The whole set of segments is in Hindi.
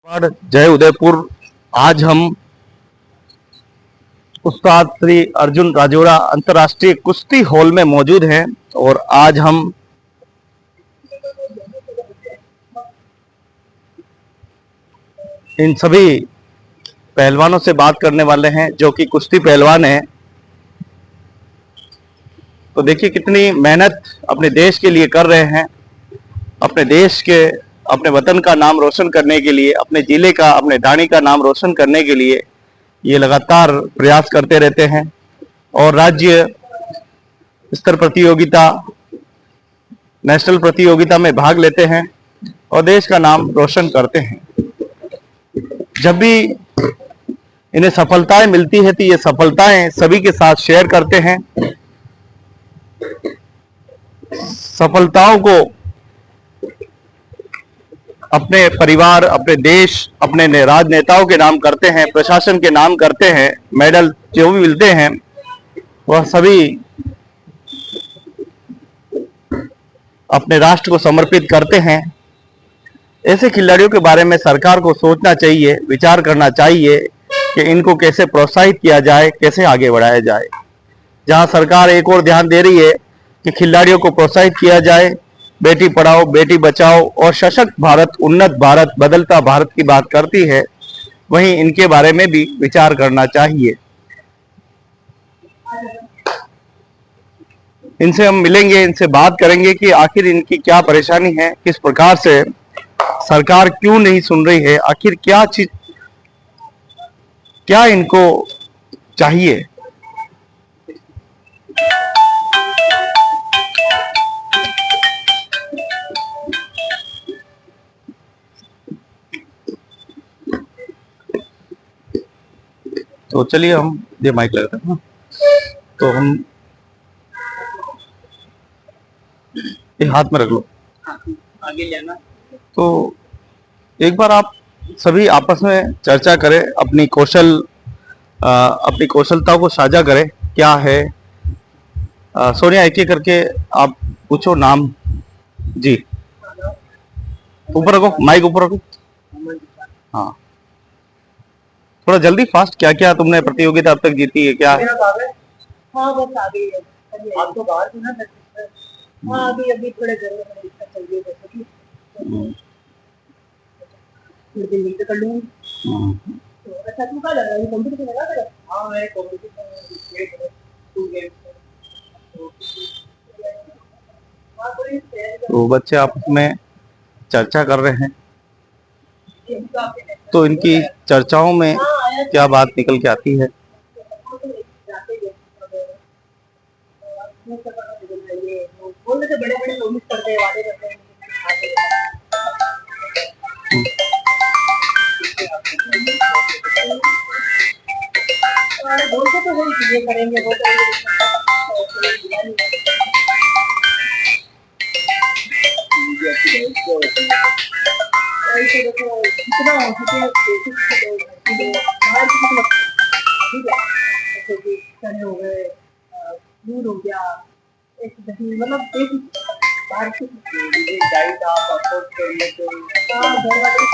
जय उदयपुर। आज हम उस्ताद श्री अर्जुन राजौरा अंतर्राष्ट्रीय कुश्ती हॉल में मौजूद हैं और आज हम इन सभी पहलवानों से बात करने वाले हैं जो कि कुश्ती पहलवान हैं। तो देखिए कितनी मेहनत अपने देश के लिए कर रहे हैं, अपने देश के अपने वतन का नाम रोशन करने के लिए, अपने जिले का अपने ढाणी का नाम रोशन करने के लिए ये लगातार प्रयास करते रहते हैं और राज्य स्तर प्रतियोगिता, नेशनल प्रतियोगिता में भाग लेते हैं और देश का नाम रोशन करते हैं। जब भी इन्हें सफलताएं मिलती है तो ये सफलताएं सभी के साथ शेयर करते हैं। सफलताओं को अपने परिवार, अपने देश, अपने राजनेताओं के नाम करते हैं, प्रशासन के नाम करते हैं। मेडल जो भी मिलते हैं वह सभी अपने राष्ट्र को समर्पित करते हैं। ऐसे खिलाड़ियों के बारे में सरकार को सोचना चाहिए, विचार करना चाहिए कि इनको कैसे प्रोत्साहित किया जाए, कैसे आगे बढ़ाया जाए। जहां सरकार एक और ध्यान दे रही है कि खिलाड़ियों को प्रोत्साहित किया जाए, बेटी पढ़ाओ बेटी बचाओ और सशक्त भारत, उन्नत भारत, बदलता भारत की बात करती है, वहीं इनके बारे में भी विचार करना चाहिए। इनसे हम मिलेंगे, इनसे बात करेंगे कि आखिर इनकी क्या परेशानी है, किस प्रकार से सरकार क्यों नहीं सुन रही है, आखिर क्या चीज, क्या इनको चाहिए। तो चलिए हम ये माइक लगाते हैं। तो हम ये हाथ में रख लो, आगे लेना। तो एक बार आप सभी आपस में चर्चा करें, अपनी कौशलता को साझा करें। क्या है सोनिया, एक एक करके आप पूछो नाम जी। ऊपर रखो, माइक ऊपर रखो। हाँ, थोड़ा जल्दी फास्ट। क्या क्या तुमने प्रतियोगिता अब तक जीती है? क्या हाँ, बस आ गई है। आप तो बाहर थे ना। हाँ, अभी थोड़े घर में दिक्कत चल रही है, जैसे कि फिर दिल्ली से कर लूंगी। तो अच्छा, तू कहाँ जा रहा है? कंप्यूटर लगा कर। हाँ, मैं कंप्यूटर 2 गेम्स। तो बच्चे आपस में चर्चा कर रहे हैं, तो इनकी चर्चाओं में क्या बात निकल के आती है? बोलने से बड़े बड़े प्रोमिस करते हैं, वादे करते हैं। बोलते तो है कि ये करेंगे, वो कितना हो सके चने हो गए, दूध हो गया, एक दही, मतलब एक बाहर से डाइट आप अफोर्ड कर लेते हो। हाँ, घर वाले ही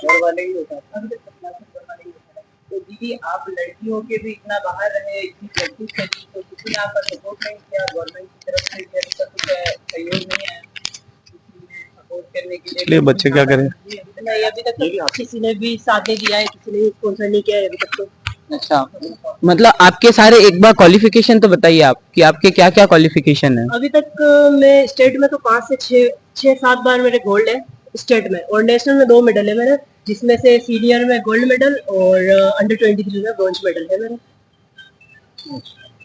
घर वाले ही होता है। अभी तक घर वाले ही होता है। तो दीदी, आप लड़कियों के भी इतना बाहर रहे, इतनी प्रैक्टिस करी, तो किसी ने आपका सपोर्ट नहीं किया? गवर्नमेंट की तरफ से कुछ सहयोग नहीं आया सपोर्ट करने के लिए? इसलिए बच्चे क्या करें? नहीं, अभी तक तो किसी ने भी साथ नहीं दिया है, किसी ने भी स्पॉन्सर नहीं किया है अभी तक तो। अच्छा, मतलब आपके सारे एक बार क्वालिफिकेशन तो बताइए आप कि आपके क्या क्या क्वालिफिकेशन है? अभी तक मैं स्टेट में तो 5 से 6-7 बार मेरे गोल्ड है स्टेट में, और नेशनल में 2 मेडल है मेरे, जिसमें से सीनियर में गोल्ड मेडल और अंडर 23 में ब्रॉन्ज मेडल है मेरा।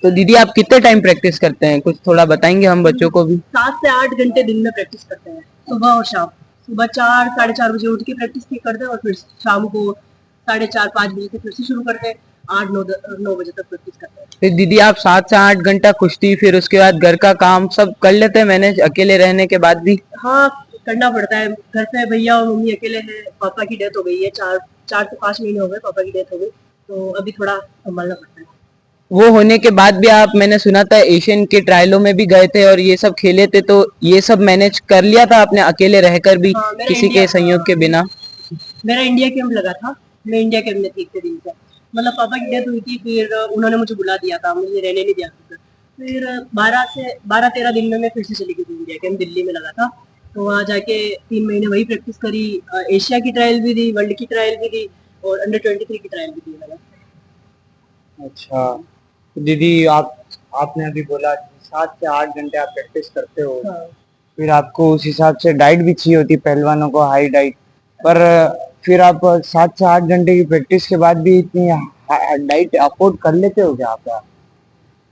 तो दीदी, आप कितने टाइम प्रैक्टिस करते हैं, कुछ थोड़ा बताएंगे हम बच्चों को भी? 7 से 8 घंटे दिन में प्रैक्टिस करते हैं, सुबह और शाम। सुबह 4-4:30 बजे उठ के प्रैक्टिस करते हैं और फिर शाम को 4:30-5 बजे से फिर से शुरू करते हैं, 8-9 बजे तक प्रैक्टिस करते हैं। फिर दीदी, आप 7 से 8 घंटा कुश्ती, फिर उसके बाद घर का काम सब कर लेते हैं मैनेज अकेले रहने के बाद भी? हाँ, करना पड़ता है। घर पे भैया और मम्मी अकेले हैं, पापा की डेथ हो गई है, 4 से 5 महीने हो गए पापा की डेथ हो गई, तो अभी थोड़ा संभालना पड़ता है। वो होने के बाद भी आप, मैंने सुना था एशियन के ट्रायलों में भी गए थे और ये सब खेले थे, तो ये सब मैनेज कर लिया था आपने अकेले रहकर भी, हाँ, मेरा किसी इंडिया के सहयोग के बिना? मेरा इंडिया कैंप लगा था। मैं इंडिया कैंप में थी इतने दिन से। मतलब पापा की डेथ हुई थी, फिर उन्होंने मुझे बुला दिया था, मुझे रहने नहीं दिया था। फिर 12-13 दिन में मैं फिर से चली गई थी इंडिया कैंप, दिल्ली में लगा था। तो वहाँ जाके 3 महीने वही प्रैक्टिस करी। एशिया की ट्रायल भी दी, वर्ल्ड की ट्रायल भी दी और अंडर 23 की ट्रायल भी दी मैंने। अच्छा, तो दीदी आपने अभी बोला कि 7 से 8 घंटे आप प्रैक्टिस करते हो, हाँ। फिर आपको उस हिसाब से डाइट भी चाहिए होती है पहलवानों को, हाई डाइट। पर फिर आप 7 से 8 घंटे की प्रैक्टिस के बाद भी इतनी डाइट अफोर्ड कर लेते हो क्या आप?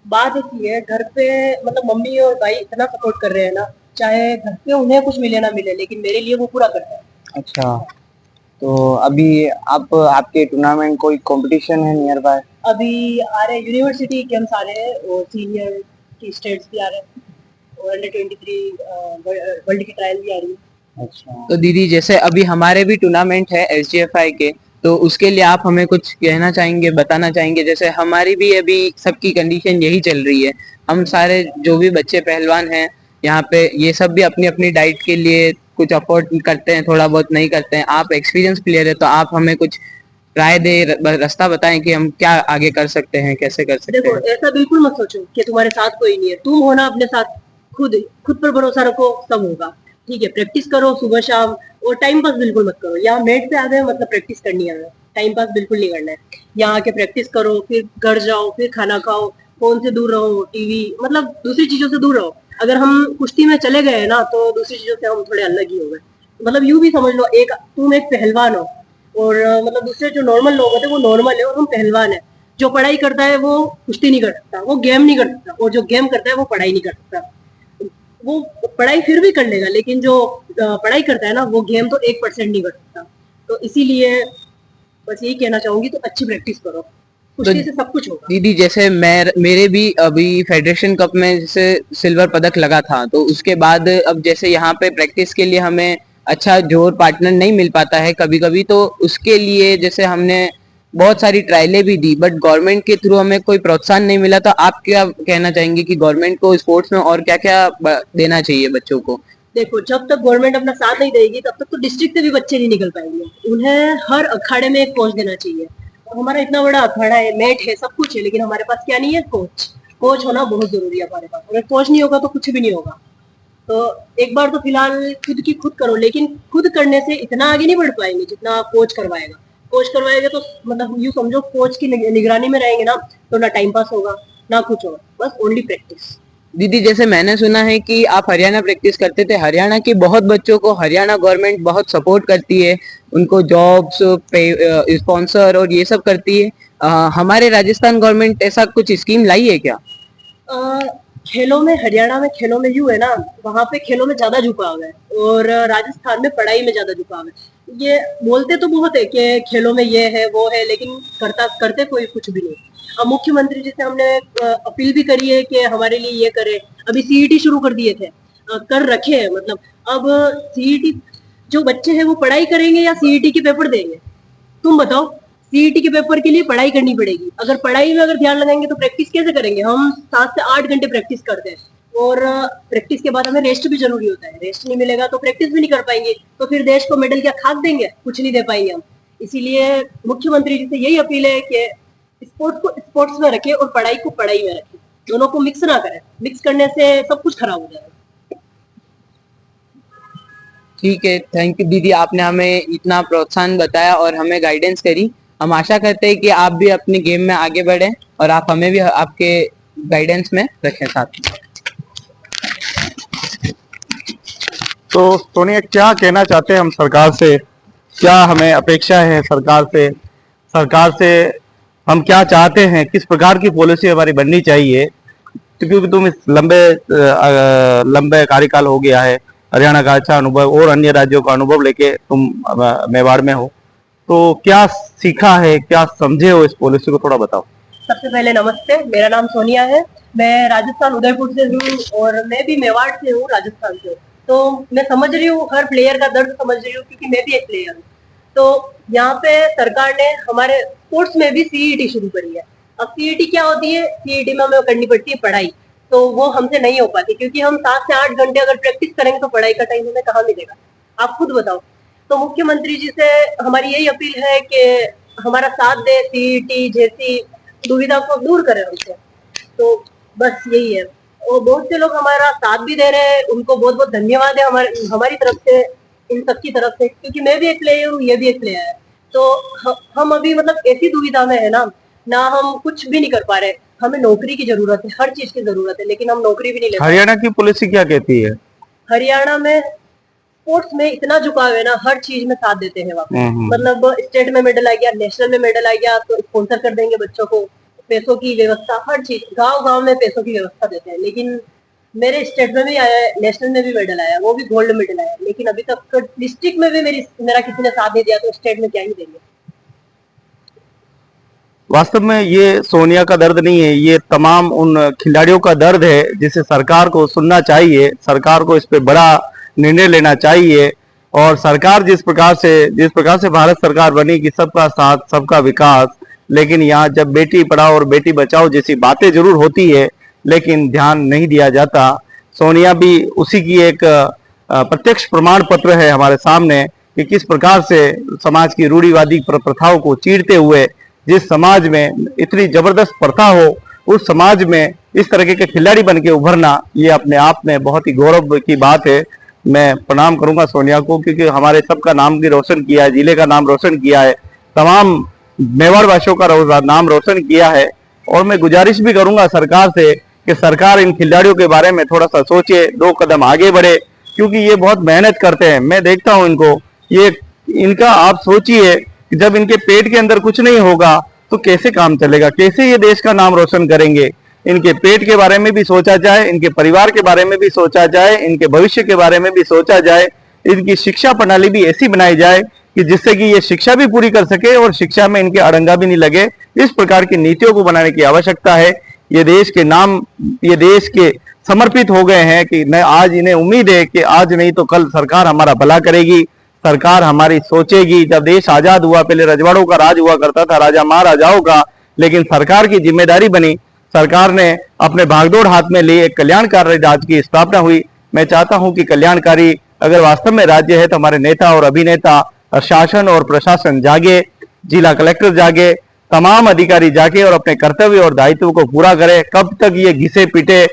बात ऐसी है, घर पे मतलब मम्मी और भाई इतना सपोर्ट कर रहे हैं ना, चाहे घर पे उन्हें कुछ मिले ना मिले, लेकिन मेरे लिए वो पूरा करते हैं। अच्छा, तो अभी आपके टूर्नामेंट कोई कंपटीशन है नियर बाय? अभी आ रहे यूनिवर्सिटी गेम्स आ रहे हैं और सीनियर की स्टेट्स भी आ रहे हैं और अंडर 23 वर्ल्ड की ट्रायल भी आ रही है। अच्छा, तो दीदी जैसे अभी हमारे भी टूर्नामेंट है SGFI के, तो उसके लिए आप हमें कुछ कहना चाहेंगे, बताना चाहेंगे? जैसे हमारी भी अभी सबकी कंडीशन यही चल रही है, हम सारे जो भी बच्चे पहलवान हैं यहाँ पे, ये सब भी अपनी अपनी डाइट के लिए कुछ अफोर्ड करते हैं, थोड़ा बहुत नहीं करते हैं। आप एक्सपीरियंस प्लेयर है, तो आप हमें कुछ राय दे, रास्ता बताएं कि हम क्या आगे कर सकते हैं, कैसे कर सकते देखो, हैं? ऐसा बिल्कुल मत सोचो कि तुम्हारे साथ कोई नहीं है। तुम हो ना अपने साथ, खुद पर भरोसा रखो, सब होगा। ठीक है, प्रैक्टिस करो सुबह शाम और टाइम पास बिल्कुल मत करो। यहाँ मेट पे आ गए मतलब प्रैक्टिस करनी है, टाइम पास बिल्कुल नहीं करना है। यहाँ आके प्रैक्टिस करो, फिर घर जाओ, फिर खाना खाओ, फोन से दूर रहो, टीवी मतलब दूसरी चीजों से दूर रहो। अगर हम कुश्ती में चले गए ना तो दूसरी चीजों से हम थोड़े अलग ही हो गए। मतलब यूं भी समझ लो, तुम एक पहलवान हो और मतलब दूसरे जो नॉर्मल लोग होते हैं वो नॉर्मल है और हम पहलवान है। जो पढ़ाई करता है वो कुश्ती नहीं कर सकता, वो गेम नहीं कर सकता, और जो गेम करता है वो पढ़ाई नहीं कर सकता। वो पढ़ाई फिर भी कर लेगा, लेकिन जो पढ़ाई करता है ना वो गेम तो 1% नहीं कर सकता। तो इसीलिए बस यही कहना चाहूंगी, तो अच्छी प्रैक्टिस करो, कुश्ती से सब कुछ होगा। दीदी जैसे मेरे भी अभी फेडरेशन कप में जैसे सिल्वर पदक लगा था, तो उसके बाद अब जैसे यहाँ पे प्रैक्टिस के लिए हमें अच्छा जोर पार्टनर नहीं मिल पाता है कभी कभी, तो उसके लिए जैसे हमने बहुत सारी ट्रायलें भी दी, बट गवर्नमेंट के थ्रू हमें कोई प्रोत्साहन नहीं मिला। तो आप क्या कहना चाहेंगे कि गवर्नमेंट को स्पोर्ट्स में और क्या क्या देना चाहिए बच्चों को? देखो, जब तक गवर्नमेंट अपना साथ नहीं देगी तब तक तो डिस्ट्रिक्ट से भी बच्चे नहीं निकल पाएंगे। उन्हें हर अखाड़े में एक कोच देना चाहिए। और हमारा इतना बड़ा अखाड़ा है, मैट है, सब कुछ है, लेकिन हमारे पास क्या नहीं है? कोच होना बहुत जरूरी है हमारे पास। अगर कोच नहीं होगा तो कुछ भी नहीं होगा। तो एक बार तो फिलहाल खुद की खुद करो, लेकिन खुद करने से इतना आगे नहीं बढ़ पाएंगे जितना कोच करवाएगा। कोच करवाएगा तो मतलब यूं समझो, कोच की निगरानी में रहेंगे ना तो ना टाइम पास होगा ना कुछ होगा, बस ओनली प्रैक्टिस। दीदी जैसे मैंने सुना है कि आप हरियाणा प्रैक्टिस करते थे, हरियाणा के बहुत बच्चों को हरियाणा गवर्नमेंट बहुत सपोर्ट करती है, उनको जॉब्स, स्पॉन्सर और ये सब करती है। हमारे राजस्थान गवर्नमेंट ऐसा कुछ स्कीम लाई है क्या? खेलों में, हरियाणा में खेलों में यूं है ना, वहां पे खेलों में ज्यादा झुकाव है और राजस्थान में पढ़ाई में ज्यादा झुकाव है। ये बोलते तो बहुत है कि खेलों में ये है वो है, लेकिन करते कोई कुछ भी नहीं। अब मुख्यमंत्री जी से हमने अपील भी करी है कि हमारे लिए ये करे। अभी सीईटी शुरू कर दिए थे, कर रखे हैं मतलब। अब सीईटी, जो बच्चे हैं वो पढ़ाई करेंगे या सीईटी के पेपर देंगे? तुम बताओ। सीईटी के पेपर के लिए पढ़ाई करनी पड़ेगी। अगर पढ़ाई में अगर ध्यान लगाएंगे तो प्रैक्टिस कैसे करेंगे? हम 7 से 8 घंटे प्रैक्टिस करते हैं और प्रैक्टिस के बाद हमें रेस्ट भी जरूरी होता है। रेस्ट नहीं मिलेगा तो प्रैक्टिस भी नहीं कर पाएंगे, तो फिर देश को मेडल क्या खाक देंगे? कुछ नहीं दे पाएंगे हम। इसीलिए मुख्यमंत्री जी से यही अपील है कि स्पोर्ट्स को स्पोर्ट्स में रखे और पढ़ाई को पढ़ाई में रखे, दोनों को मिक्स ना करें। मिक्स करने से सब कुछ खराब हो जाएगा। ठीक है, थैंक यू दीदी, आपने हमें इतना प्रोत्साहन बताया और हमें गाइडेंस करी। हम आशा करते हैं कि आप भी अपने गेम में आगे बढ़ें और आप हमें भी आपके गाइडेंस में रखें साथ में। तो सोनिया, क्या कहना चाहते हैं हम सरकार से? क्या हमें अपेक्षा है सरकार से? सरकार से हम क्या चाहते हैं? किस प्रकार की पॉलिसी हमारी बननी चाहिए? क्योंकि तुम इस लंबे कार्यकाल हो गया है, हरियाणा का अच्छा अनुभव और अन्य राज्यों का अनुभव लेके तुम मेवाड़ में हो, तो क्या सीखा है, क्या समझे हो इस पॉलिसी को, थोड़ा बताओ। सबसे पहले नमस्ते, मेरा नाम सोनिया है। मैं राजस्थान उदयपुर से हूँ और मैं भी मेवाड़ से हूँ, राजस्थान से। तो मैं समझ रही हूँ, हर प्लेयर का दर्द समझ रही हूँ, क्योंकि मैं भी एक प्लेयर हूँ। तो यहाँ पे सरकार ने हमारे स्पोर्ट्स में भी सीईटी शुरू करी है। अब सीईटी क्या होती है, सीईटी में हमें करनी पड़ती है पढ़ाई, तो वो हमसे नहीं हो पाती क्योंकि हम 7 से 8 घंटे अगर प्रैक्टिस करेंगे तो पढ़ाई का टाइम हमें कहाँ मिलेगा, आप खुद बताओ। तो मुख्यमंत्री जी से हमारी यही अपील है कि हमारा साथ दे, सीईटी जैसी दुविधा को दूर करें हमसे, तो बस यही है। और बहुत से लोग हमारा साथ भी दे रहे हैं, उनको बहुत बहुत धन्यवाद है हमारी तरफ से, इन सबकी तरफ से, क्योंकि मैं भी एक प्लेयर हूँ, ये भी एक प्लेयर है। तो हम अभी मतलब ऐसी दुविधा में है ना हम कुछ भी नहीं कर पा रहे, हमें नौकरी की जरूरत है, हर चीज की जरूरत है, लेकिन हम नौकरी भी नहीं ले पा रहे। हरियाणा की पुलिस क्या कहती है? हरियाणा में स्पोर्ट्स में इतना झुकाव है ना, हर चीज में साथ देते हैं वहाँ पे। मतलब स्टेट में मेडल आ गया, नेशनल में मेडल आ गया तो स्पॉन्सर कर देंगे बच्चों को, पैसों की व्यवस्था, हर चीज गांव गांव में पैसों की व्यवस्था देते हैं। लेकिन मेरे स्टेट में भी आया है, नेशनल में भी मेडल आया, वो भी गोल्ड मेडल आया, लेकिन अभी तक डिस्ट्रिक्ट में भी मेरा किसी ने साथ नहीं दिया, तो स्टेट में क्या ही देंगे। वास्तव में ये सोनिया का दर्द नहीं है, ये तमाम उन खिलाड़ियों का दर्द है जिसे सरकार को सुनना चाहिए, सरकार को इस पे बड़ा निर्णय लेना चाहिए। और सरकार जिस प्रकार से भारत सरकार बनी कि सबका साथ सबका विकास, लेकिन यहाँ जब बेटी पढ़ाओ और बेटी बचाओ जैसी बातें जरूर होती है लेकिन ध्यान नहीं दिया जाता। सोनिया भी उसी की एक प्रत्यक्ष प्रमाण पत्र है हमारे सामने कि किस प्रकार से समाज की रूढ़िवादी प्रथाओं को चीरते हुए जिस समाज में इतनी जबरदस्त प्रथा हो उस समाज में इस तरह के खिलाड़ी बन के उभरना, ये अपने आप में बहुत ही गौरव की बात है। मैं प्रणाम करूंगा सोनिया को, क्योंकि हमारे सबका नाम भी रोशन किया है, जिले का नाम रोशन किया है, तमाम मेवाड़ वासियों का नाम रोशन किया है। और मैं गुजारिश भी करूंगा सरकार से कि सरकार इन खिलाड़ियों के बारे में थोड़ा सा सोचे, 2 कदम आगे बढ़े, क्योंकि ये बहुत मेहनत करते हैं। मैं देखता हूं इनको, ये इनका आप सोचिए कि जब इनके पेट के अंदर कुछ नहीं होगा तो कैसे काम चलेगा, कैसे ये देश का नाम रोशन करेंगे। इनके पेट के बारे में भी सोचा जाए, इनके परिवार के बारे में भी सोचा जाए, इनके भविष्य के बारे में भी सोचा जाए। इनकी शिक्षा प्रणाली भी ऐसी बनाई जाए कि जिससे कि ये शिक्षा भी पूरी कर सके और शिक्षा में इनके अड़ंगा भी नहीं लगे। इस प्रकार की नीतियों को बनाने की आवश्यकता है। ये देश के समर्पित हो गए हैं कि न आज इन्हें उम्मीद है कि आज नहीं तो कल सरकार हमारा भला करेगी, सरकार हमारी सोचेगी। जब देश आजाद हुआ, पहले रजवाड़ों का राज हुआ करता था, राजा महाराजाओं का, लेकिन सरकार की जिम्मेदारी बनी, सरकार ने अपने भागदौड़ हाथ में लिए, एक कल्याणकारी राज्य की स्थापना हुई। मैं चाहता हूं कि कल्याणकारी अगर वास्तव में राज्य है तो हमारे नेता और अभिनेता, शासन और प्रशासन जागे, जिला कलेक्टर जागे, तमाम अधिकारी जागे और अपने कर्तव्य और दायित्व को पूरा करें। कब तक ये घिसे पीटे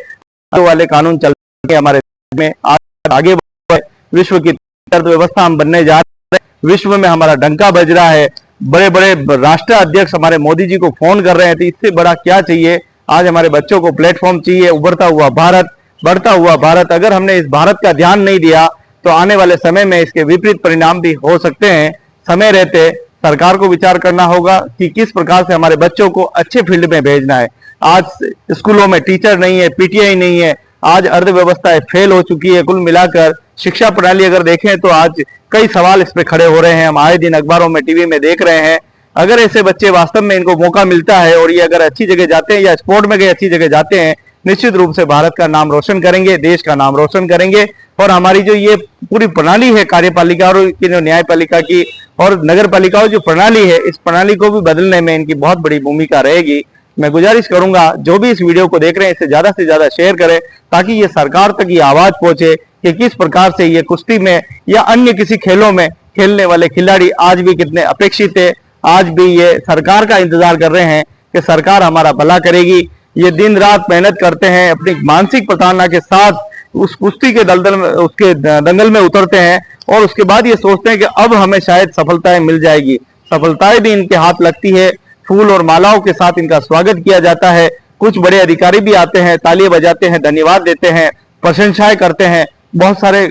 वाले कानून चलते हमारे में आगे बढ़े, विश्व की अर्थव्यवस्था हम बनने जा रहे हैं, विश्व में हमारा डंका बज रहा है, बड़े बड़े राष्ट्र अध्यक्ष हमारे मोदी जी को फोन कर रहे हैं, तो इससे बड़ा क्या चाहिए। आज हमारे बच्चों को प्लेटफॉर्म चाहिए, उभरता हुआ भारत, बढ़ता हुआ भारत। अगर हमने इस भारत का ध्यान नहीं दिया तो आने वाले समय में इसके विपरीत परिणाम भी हो सकते हैं। समय रहते सरकार को विचार करना होगा कि किस प्रकार से हमारे बच्चों को अच्छे फील्ड में भेजना है। आज स्कूलों में टीचर नहीं है, पीटीआई नहीं है, आज अर्थव्यवस्था फेल हो चुकी है। कुल मिलाकर शिक्षा प्रणाली अगर देखें तो आज कई सवाल इस पे खड़े हो रहे हैं, हम आए दिन अखबारों में, टीवी में देख रहे हैं। अगर ऐसे बच्चे वास्तव में इनको मौका मिलता है और ये अगर अच्छी जगह जाते हैं या स्पोर्ट में गए अच्छी जगह जाते हैं, निश्चित रूप से भारत का नाम रोशन करेंगे, देश का नाम रोशन करेंगे। और हमारी जो ये पूरी प्रणाली है कार्यपालिका और की जो न्यायपालिका की और नगर पालिकाओं जो प्रणाली है, इस प्रणाली को भी बदलने में इनकी बहुत बड़ी भूमिका रहेगी। मैं गुजारिश करूंगा जो भी इस वीडियो को देख रहे हैं इसे ज्यादा से ज्यादा शेयर करें, ताकि ये सरकार तक ये आवाज पहुंचे कि किस प्रकार से ये कुश्ती में या अन्य किसी खेलों में खेलने वाले खिलाड़ी आज भी कितने अपेक्षित है। आज भी ये सरकार का इंतजार कर रहे हैं कि सरकार हमारा भला करेगी। ये दिन रात मेहनत करते हैं, अपनी मानसिक प्रताड़ना के साथ उस कुश्ती के दंगल में उतरते हैं और उसके बाद ये सोचते हैं कि अब हमें शायद सफलताएं मिल जाएगी। सफलताएं भी इनके हाथ लगती है, फूल और मालाओं के साथ इनका स्वागत किया जाता है। कुछ बड़े अधिकारी भी आते हैं, तालियां बजाते हैं, धन्यवाद देते हैं, प्रशंसाएं करते हैं, बहुत सारे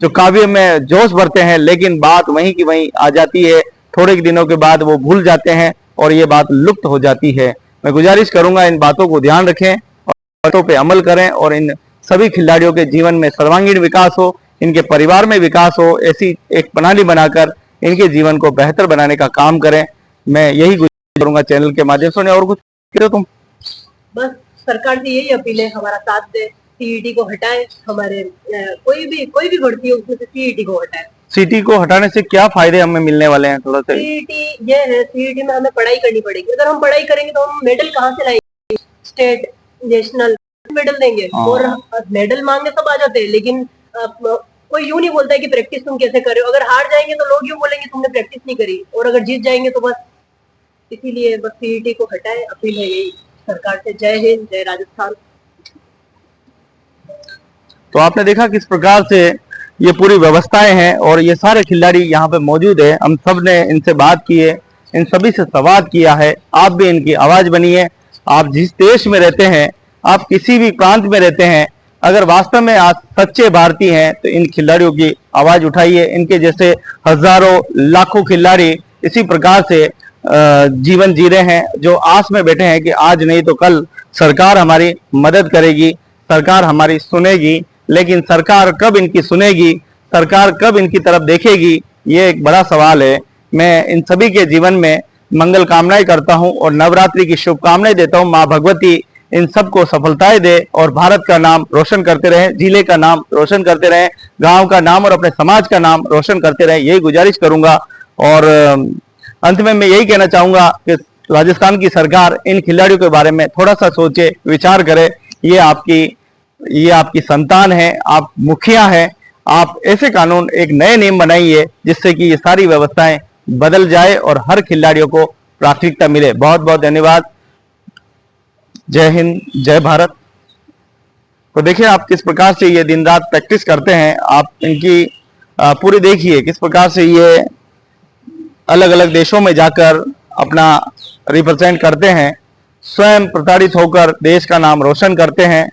जो काव्य में जोश भरते हैं, लेकिन बात वहीं की वहीं आ जाती है। थोड़े दिनों के बाद वो भूल जाते हैं और ये बात लुप्त हो जाती है। मैं गुजारिश करूंगा इन बातों को ध्यान रखें और बातों पे अमल करें और इन सभी खिलाड़ियों के जीवन में सर्वांगीण विकास हो, इनके परिवार में विकास हो, ऐसी एक प्रणाली बनाकर इनके जीवन को बेहतर बनाने का काम करें। मैं यही गुजारिश करूंगा चैनल के माध्यम से। और कुछ कह रहे हो तुम? बस सरकार से यही अपील है, हमारा साथ दे, सीईटी को हटाए, हमारे कोई भी भर्ती हो उसमें से सीईटी को हटाए। सीटी को हटाने से क्या फायदे हमें मिलने वाले हैं, थोड़ा सा? सीईटी ये है, सीईटी में हमें पढ़ाई करनी पड़ेगी। अगर हम पढ़ाई करेंगे तो हम मेडल कहाँ से लाएंगे? स्टेट, नेशनल मेडल देंगे। और मेडल मांगने सब आ जाते हैं, लेकिन कोई यूं नहीं बोलता है कि प्रैक्टिस तुम कैसे कर रहे हो। अगर हार जाएंगे तो लोग यूं बोलेंगे तुमने प्रैक्टिस नहीं करी, और अगर जीत जाएंगे तो बस। इसीलिए बस सीईटी को हटाए, अपील है यही सरकार से। जय हिंद, जय राजस्थान। तो आपने देखा किस प्रकार से ये पूरी व्यवस्थाएं हैं और ये सारे खिलाड़ी यहाँ पे मौजूद है। हम सब ने इनसे बात की है, इन सभी से संवाद किया है। आप भी इनकी आवाज बनिए। आप जिस देश में रहते हैं, आप किसी भी प्रांत में रहते हैं, अगर वास्तव में आप सच्चे भारतीय हैं तो इन खिलाड़ियों की आवाज उठाइए। इनके जैसे हजारों लाखों खिलाड़ी इसी प्रकार से जीवन जी रहे हैं, जो आस में बैठे हैं कि आज नहीं तो कल सरकार हमारी मदद करेगी, सरकार हमारी सुनेगी। लेकिन सरकार कब इनकी सुनेगी, सरकार कब इनकी तरफ देखेगी, ये एक बड़ा सवाल है। मैं इन सभी के जीवन में मंगल कामनाएं करता हूं और नवरात्रि की शुभकामनाएं देता हूं। मां भगवती इन सबको सफलताएं दे और भारत का नाम रोशन करते रहें, जिले का नाम रोशन करते रहें, गांव का नाम और अपने समाज का नाम रोशन करते रहें, यही गुजारिश करूंगा। और अंत में मैं यही कहना चाहूंगा कि राजस्थान की सरकार इन खिलाड़ियों के बारे में थोड़ा सा सोचे, विचार करे। ये आपकी संतान है, आप मुखिया हैं, आप ऐसे कानून, एक नए नियम बनाइए जिससे कि ये सारी व्यवस्थाएं बदल जाए और हर खिलाड़ियों को प्राथमिकता मिले। बहुत बहुत धन्यवाद। जय हिंद, जय भारत। तो देखिए आप किस प्रकार से ये दिन रात प्रैक्टिस करते हैं। आप इनकी पूरी देखिए किस प्रकार से ये अलग अलग देशों में जाकर अपना रिप्रेजेंट करते हैं, स्वयं प्रताड़ित होकर देश का नाम रोशन करते हैं।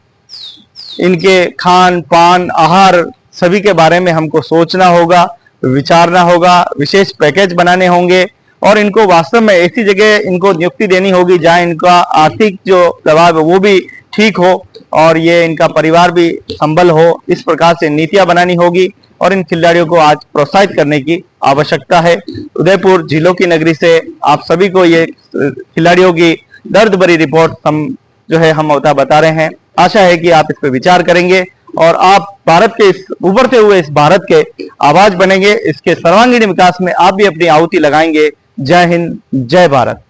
इनके खान पान आहार सभी के बारे में हमको सोचना होगा, विचारना होगा, विशेष पैकेज बनाने होंगे और इनको वास्तव में ऐसी जगह इनको नियुक्ति देनी होगी जहां इनका आर्थिक जो दबाव है वो भी ठीक हो और ये इनका परिवार भी संबल हो। इस प्रकार से नीतियां बनानी होगी और इन खिलाड़ियों को आज प्रोत्साहित करने की आवश्यकता है। उदयपुर जिलों की नगरी से आप सभी को ये खिलाड़ियों की दर्द भरी रिपोर्ट हम बता रहे हैं। आशा है कि आप इस पर विचार करेंगे और आप भारत के इस उभरते हुए इस भारत के आवाज बनेंगे। इसके सर्वांगीण विकास में आप भी अपनी आहुति लगाएंगे। जय हिंद, जय भारत।